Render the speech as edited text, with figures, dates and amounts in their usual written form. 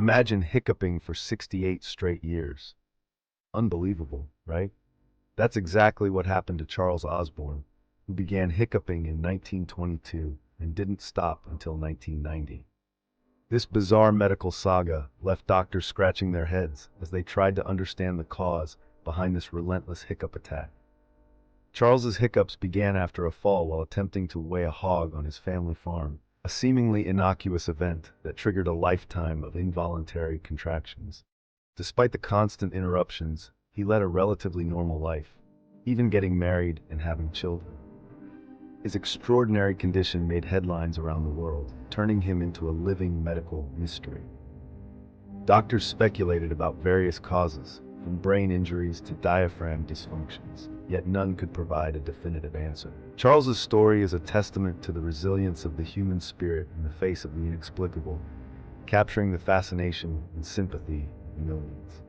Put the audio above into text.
Imagine hiccuping for 68 straight years. Unbelievable, right? That's exactly what happened to Charles Osborne, who began hiccuping in 1922 and didn't stop until 1990. This bizarre medical saga left doctors scratching their heads as they tried to understand the cause behind this relentless hiccup attack. Charles's hiccups began after a fall while attempting to weigh a hog on his family farm, a seemingly innocuous event that triggered a lifetime of involuntary contractions. Despite the constant interruptions, he led a relatively normal life, even getting married and having children. His extraordinary condition made headlines around the world, turning him into a living medical mystery. Doctors speculated about various causes, from brain injuries to diaphragm dysfunctions, yet none could provide a definitive answer. Charles's story is a testament to the resilience of the human spirit in the face of the inexplicable, capturing the fascination and sympathy of millions.